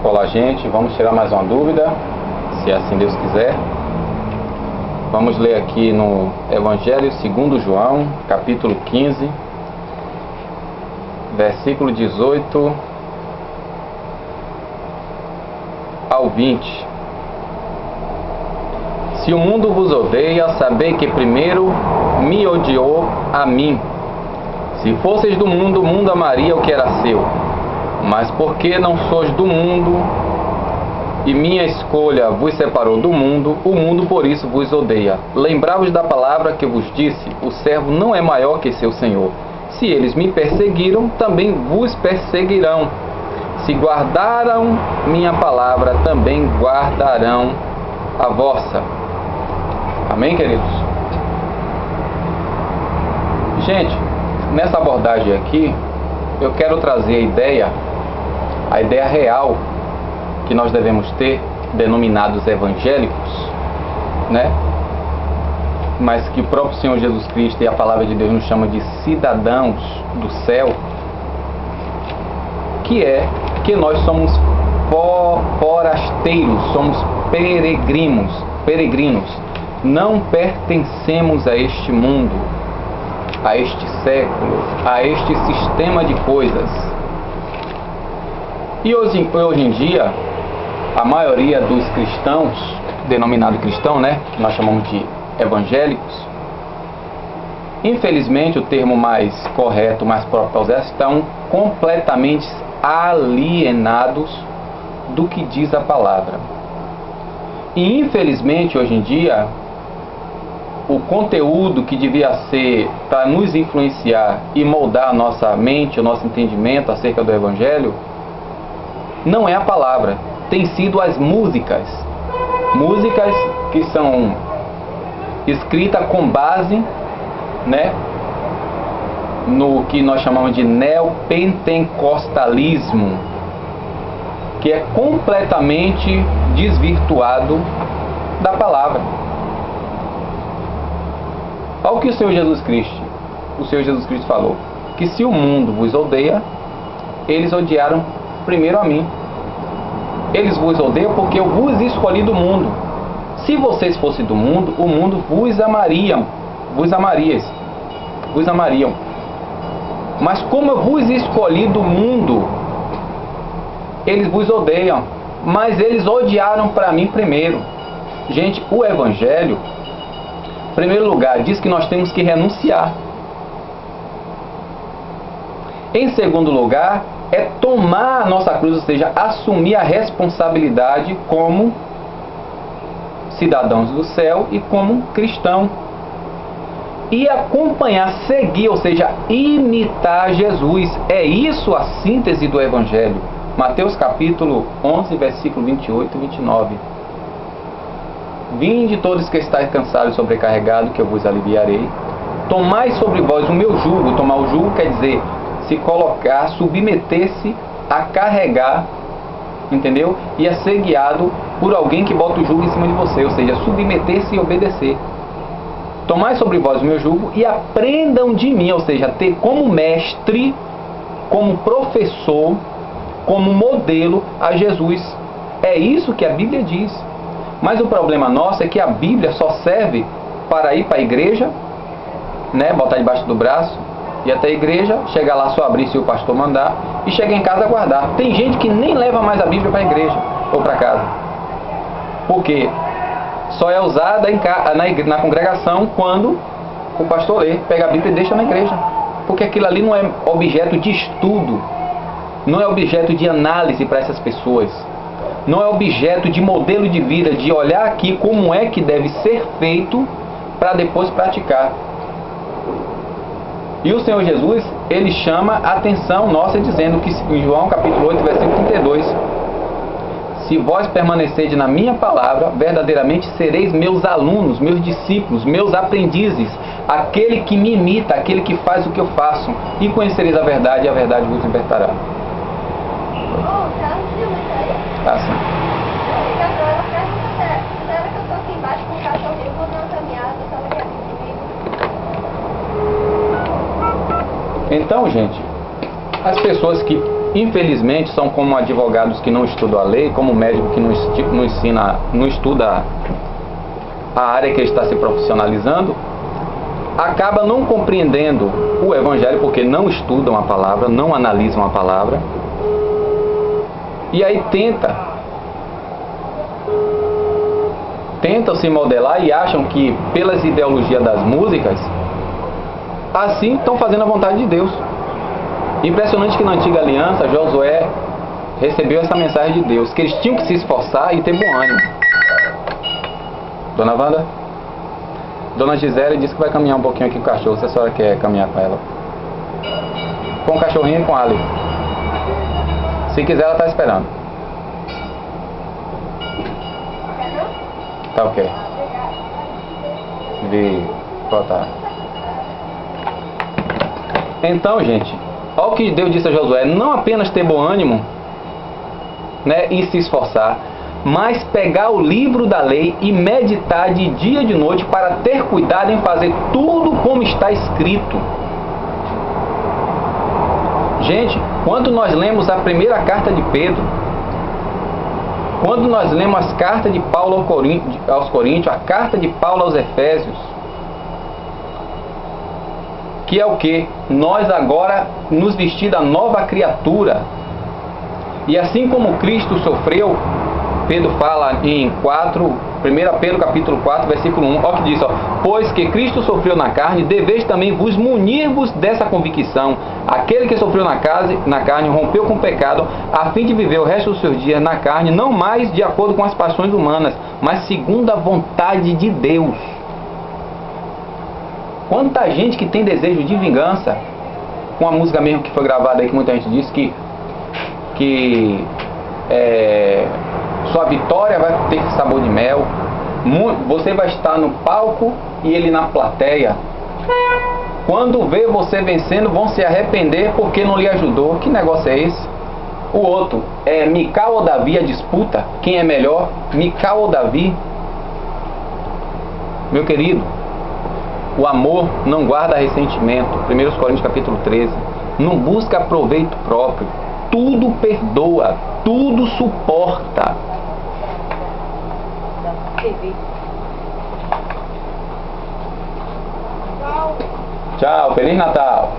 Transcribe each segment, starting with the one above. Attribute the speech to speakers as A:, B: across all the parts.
A: Olá, gente, vamos tirar mais uma dúvida, se assim Deus quiser. Vamos ler aqui no Evangelho segundo João, capítulo 15, versículo 18 ao 20. Se o mundo vos odeia, sabei que primeiro me odiou a mim. Se fosseis do mundo, o mundo amaria o que era seu. Mas porque não sois do mundo, e minha escolha vos separou do mundo, o mundo por isso vos odeia. Lembrai-vos da palavra que vos disse: o servo não é maior que seu senhor. Se eles me perseguiram, também vos perseguirão. Se guardaram minha palavra, também guardarão a vossa. Amém, queridos? Gente, nessa abordagem aqui, eu quero trazer a ideia real que nós devemos ter, denominados evangélicos, né? Mas que o próprio Senhor Jesus Cristo e a palavra de Deus nos chama de cidadãos do céu, que é que nós somos forasteiros, somos peregrinos, não pertencemos a este mundo, a este século, a este sistema de coisas. E hoje em dia, a maioria dos cristãos, denominado cristão, né, que nós chamamos de evangélicos, infelizmente o termo mais correto, mais próprio, estão completamente alienados do que diz a palavra. E infelizmente hoje em dia, o conteúdo que devia ser para nos influenciar e moldar a nossa mente, o nosso entendimento acerca do Evangelho, não é a palavra, tem sido as músicas que são escritas com base, né, no que nós chamamos de neopentecostalismo, que é completamente desvirtuado da palavra. Olha o que o Senhor Jesus Cristo falou, que se o mundo vos odeia, eles odiaram primeiro a mim. Eles vos odeiam porque eu vos escolhi do mundo. Se vocês fossem do mundo, o mundo vos amariam. Mas como eu vos escolhi do mundo, eles vos odeiam. Mas eles odiaram para mim primeiro. Gente, o Evangelho, em primeiro lugar, diz que nós temos que renunciar. Em segundo lugar, é tomar a nossa cruz, ou seja, assumir a responsabilidade como cidadãos do céu e como cristão. E acompanhar, seguir, ou seja, imitar Jesus. É isso a síntese do Evangelho. Mateus capítulo 11, versículo 28 e 29. Vinde todos que estáis cansados e sobrecarregados, que eu vos aliviarei. Tomai sobre vós o meu jugo. Tomar o jugo quer dizer se colocar, submeter-se a carregar, entendeu? E a ser guiado por alguém que bota o jugo em cima de você, ou seja, submeter-se e obedecer. Tomai sobre vós o meu jugo e aprendam de mim, ou seja, ter como mestre, como professor, como modelo a Jesus. É isso que a Bíblia diz. Mas o problema nosso é que a Bíblia só serve para ir para a igreja, né, botar debaixo do braço, ir até a igreja, chegar lá só abrir se o pastor mandar e chegar em casa guardar. Tem gente que nem leva mais a Bíblia para a igreja ou para casa. Por quê? Só é usada na congregação quando o pastor lê, pega a Bíblia e deixa na igreja. Porque aquilo ali não é objeto de estudo, não é objeto de análise para essas pessoas, não é objeto de modelo de vida, de olhar aqui como é que deve ser feito para depois praticar. E o Senhor Jesus, ele chama a atenção nossa dizendo que em João capítulo 8, versículo 32, se vós permanecerdes na minha palavra, verdadeiramente sereis meus alunos, meus discípulos, meus aprendizes, aquele que me imita, aquele que faz o que eu faço, e conhecereis a verdade, e a verdade vos libertará. Tá sim. Então, gente, as pessoas que infelizmente, são como advogados que não estudam a lei, como médico que não estuda a área que ele está se profissionalizando, acaba não compreendendo o Evangelho porque não estudam a palavra, não analisam a palavra, e aí tentam se modelar e acham que pelas ideologias das músicas, assim estão fazendo a vontade de Deus. Impressionante que na antiga aliança, Josué recebeu essa mensagem de Deus, que eles tinham que se esforçar e ter bom ânimo. Dona Wanda? Dona Gisele disse que vai caminhar um pouquinho aqui com o cachorro, se a senhora quer caminhar com ela. Com o cachorrinho e com a Ali. Se quiser, ela está esperando. Tá ok. Botar. Então, gente, olha o que Deus disse a Josué: não apenas ter bom ânimo, né, e se esforçar, mas pegar o livro da lei e meditar de dia e de noite para ter cuidado em fazer tudo como está escrito. Gente, quando nós lemos a primeira carta de Pedro, quando nós lemos as cartas de Paulo aos Coríntios, a carta de Paulo aos Efésios, que é o que? Nós agora nos vestir da nova criatura. E assim como Cristo sofreu, Pedro fala em 1 Pedro capítulo 4, versículo 1, olha o que diz, ó: pois que Cristo sofreu na carne, deveis também vos munir-vos dessa convicção. Aquele que sofreu na carne rompeu com o pecado, a fim de viver o resto dos seus dias na carne, não mais de acordo com as paixões humanas, mas segundo a vontade de Deus. Quanta gente que tem desejo de vingança, com a música mesmo que foi gravada aí, que muita gente disse que sua vitória vai ter sabor de mel, você vai estar no palco e ele na plateia. Quando vê você vencendo, vão se arrepender porque não lhe ajudou. Que negócio é esse? O outro é Mical ou Davi, a disputa, quem é melhor, Mical ou Davi? Meu querido, o amor não guarda ressentimento. 1 Coríntios capítulo 13. Não busca proveito próprio. Tudo perdoa, tudo suporta. Tchau, Feliz Natal.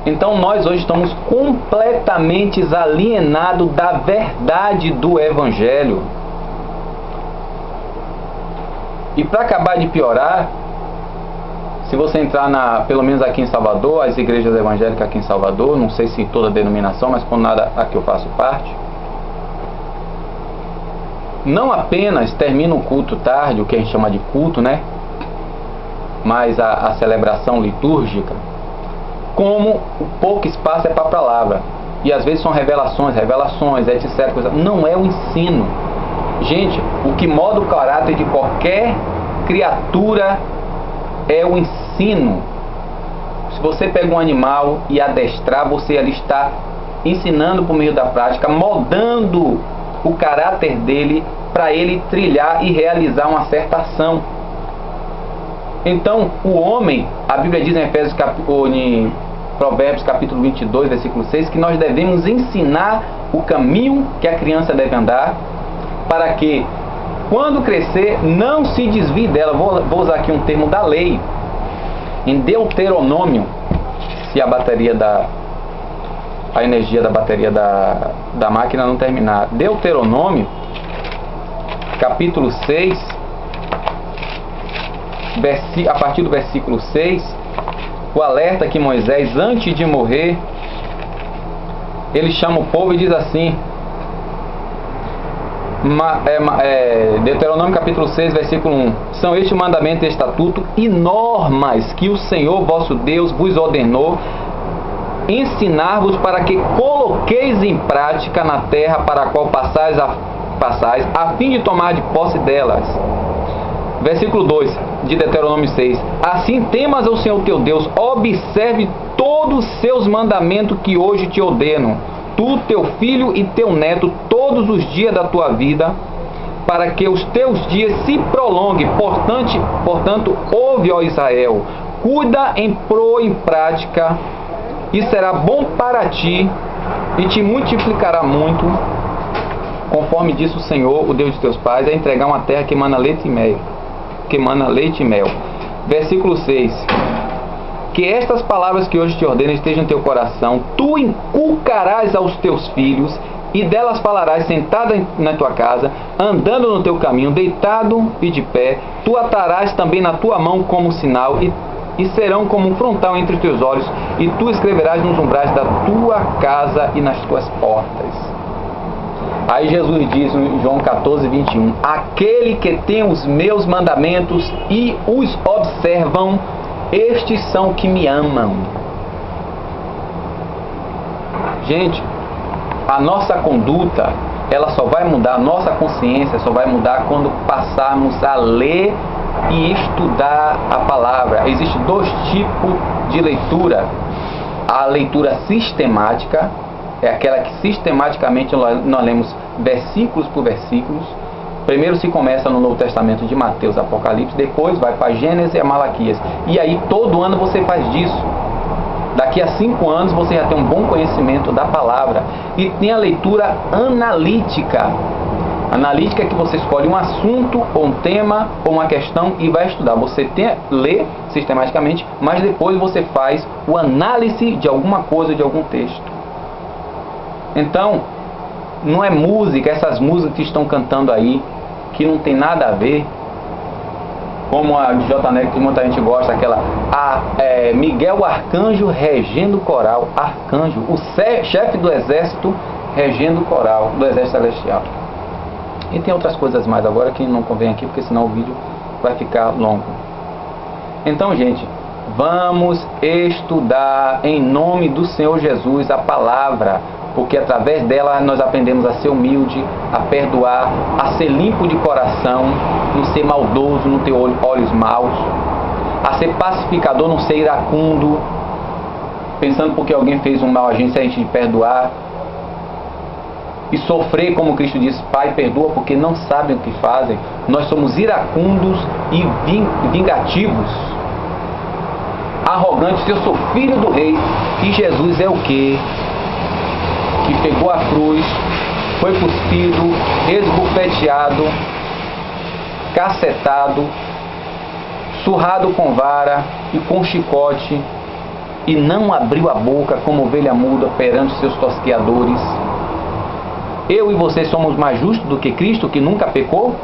A: Então nós hoje estamos completamente alienados da verdade do Evangelho. E para acabar de piorar, se você entrar pelo menos aqui em Salvador, as igrejas evangélicas aqui em Salvador, não sei se toda denominação, mas por nada a que eu faço parte, não apenas termina o culto tarde, o que a gente chama de culto, né? Mas a celebração litúrgica, como o pouco espaço é para a palavra. E às vezes são revelações, etc. Não é o ensino. Gente, o que molda o caráter de qualquer criatura é o ensino. Se você pega um animal e adestrar, você ali está ensinando por meio da prática, moldando o caráter dele para ele trilhar e realizar uma certa ação. Então, o homem, a Bíblia diz em Provérbios capítulo 22, versículo 6, que nós devemos ensinar o caminho que a criança deve andar, para que, quando crescer, não se desvie dela. Vou usar aqui um termo da lei. Em Deuteronômio, se a energia da bateria da máquina não terminar. Deuteronômio, capítulo 6, a partir do versículo 6, o alerta que Moisés, antes de morrer, ele chama o povo e diz assim, Deuteronômio capítulo 6, versículo 1: são este o mandamento e estatuto e normas que o Senhor vosso Deus vos ordenou ensinar-vos, para que coloqueis em prática na terra para a qual passais, a fim de tomar de posse delas. Versículo 2 de Deuteronômio 6: assim temas ao Senhor teu Deus, observe todos os seus mandamentos que hoje te ordeno, tu, teu filho e teu neto, todos os dias da tua vida, para que os teus dias se prolonguem. Portanto, ouve, ó Israel, cuida em pôr em prática e será bom para ti, e te multiplicará muito, conforme disse o Senhor, o Deus de teus pais, a entregar uma terra que emana leite e mel. Versículo 6. Que estas palavras que hoje te ordeno estejam em teu coração, tu inculcarás aos teus filhos, e delas falarás sentada na tua casa, andando no teu caminho, deitado e de pé. Tu atarás também na tua mão como sinal, e serão como um frontal entre os teus olhos, e tu escreverás nos umbrais da tua casa e nas tuas portas. Aí Jesus diz em João 14, 21, aquele que tem os meus mandamentos e os observam, estes são que me amam. Gente, a nossa conduta, ela só vai mudar, a nossa consciência só vai mudar quando passarmos a ler e estudar a palavra. Existem dois tipos de leitura. A leitura sistemática, é aquela que sistematicamente nós lemos versículos por versículos. Primeiro se começa no Novo Testamento de Mateus, Apocalipse, depois vai para Gênesis e Malaquias. E aí todo ano você faz disso. Daqui a 5 anos você já tem um bom conhecimento da palavra. E tem a leitura analítica. Analítica é que você escolhe um assunto, ou um tema, ou uma questão e vai estudar. Você lê sistematicamente, mas depois você faz o análise de alguma coisa, de algum texto. Então, não é música, essas músicas que estão cantando aí, que não tem nada a ver, como a de J. Neto, que muita gente gosta, aquela Miguel Arcanjo regendo o coral, Arcanjo, o chefe do exército regendo o coral do exército celestial. E tem outras coisas mais agora que não convém aqui, porque senão o vídeo vai ficar longo. Então, gente, vamos estudar em nome do Senhor Jesus a palavra, porque através dela nós aprendemos a ser humilde, a perdoar, a ser limpo de coração, não ser maldoso, não ter olhos maus, a ser pacificador, não ser iracundo, pensando porque alguém fez um mal a gente de perdoar, e sofrer como Cristo disse, Pai, perdoa porque não sabem o que fazem. Nós somos iracundos e vingativos, arrogantes. Eu sou filho do rei, e Jesus é o quê? Que pegou a cruz, foi cuspido, esbofeteado, cacetado, surrado com vara e com chicote, e não abriu a boca como ovelha muda perante seus tosqueadores. Eu e você somos mais justos do que Cristo, que nunca pecou?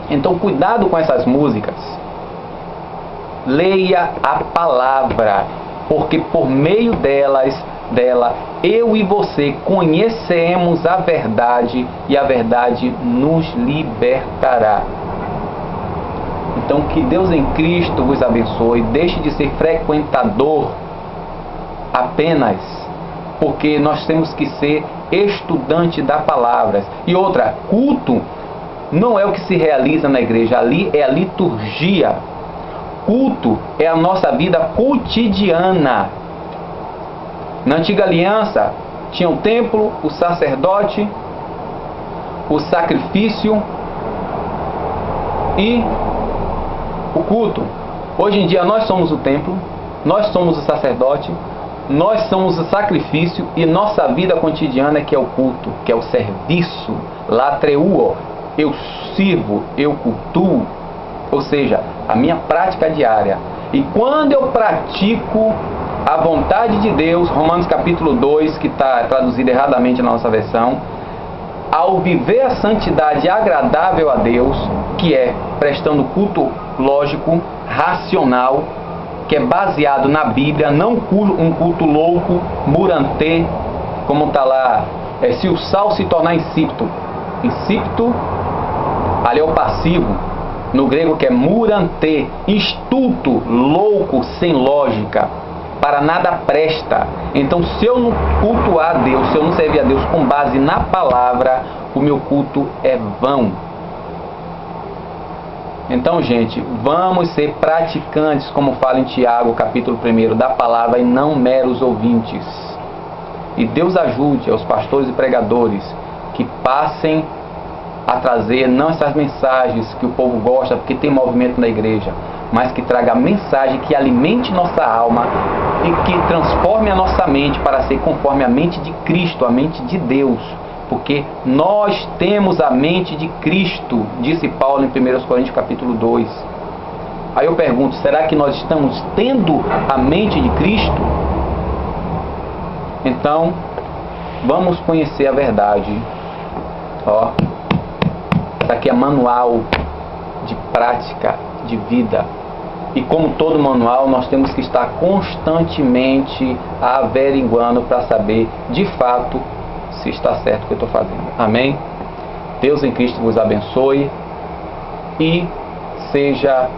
A: Então cuidado com essas músicas. Leia a palavra, porque por meio dela eu e você conhecemos a verdade, e a verdade nos libertará. Então que Deus em Cristo vos abençoe. Deixe de ser frequentador apenas, porque nós temos que ser estudante da palavra. E outra, culto não é o que se realiza na igreja, ali é a liturgia. Culto é a nossa vida cotidiana. Na antiga aliança tinha o templo, o sacerdote, o sacrifício e o culto. Hoje em dia nós somos o templo, nós somos o sacerdote, nós somos o sacrifício, e nossa vida cotidiana que é o culto, que é o serviço, latreuo, eu sirvo, eu cultuo, ou seja, a minha prática diária. E quando eu pratico a vontade de Deus, Romanos capítulo 2, que está traduzido erradamente na nossa versão, ao viver a santidade agradável a Deus, que é prestando culto lógico, racional, que é baseado na Bíblia, não um culto louco, murantê, como está lá, se o sal se tornar insípido, ali é o passivo, no grego que é murantê, estulto, louco, sem lógica, para nada presta. Então se eu não cultuar a Deus, se eu não servir a Deus com base na palavra, o meu culto é vão. Então, gente, vamos ser praticantes, como fala em Tiago, capítulo 1, da palavra, e não meros ouvintes. E Deus ajude aos pastores e pregadores que passem a trazer não essas mensagens que o povo gosta, porque tem movimento na igreja, mas que traga a mensagem que alimente nossa alma e que transforme a nossa mente para ser conforme a mente de Cristo, a mente de Deus. Porque nós temos a mente de Cristo, disse Paulo em 1 Coríntios capítulo 2. Aí eu pergunto, será que nós estamos tendo a mente de Cristo? Então, vamos conhecer a verdade. Ó, isso aqui é manual de prática de vida. E como todo manual, nós temos que estar constantemente averiguando para saber de fato se está certo o que eu estou fazendo. Amém? Deus em Cristo vos abençoe e seja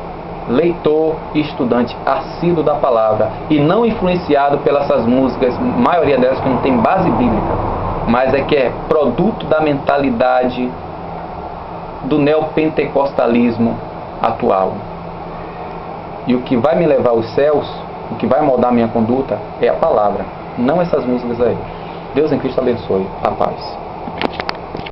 A: leitor e estudante assíduo da palavra e não influenciado pelas essas músicas, maioria delas que não tem base bíblica, mas é que é produto da mentalidade do neopentecostalismo atual. E o que vai me levar aos céus, o que vai moldar minha conduta é a palavra, não essas músicas aí. Deus em Cristo abençoe. A paz.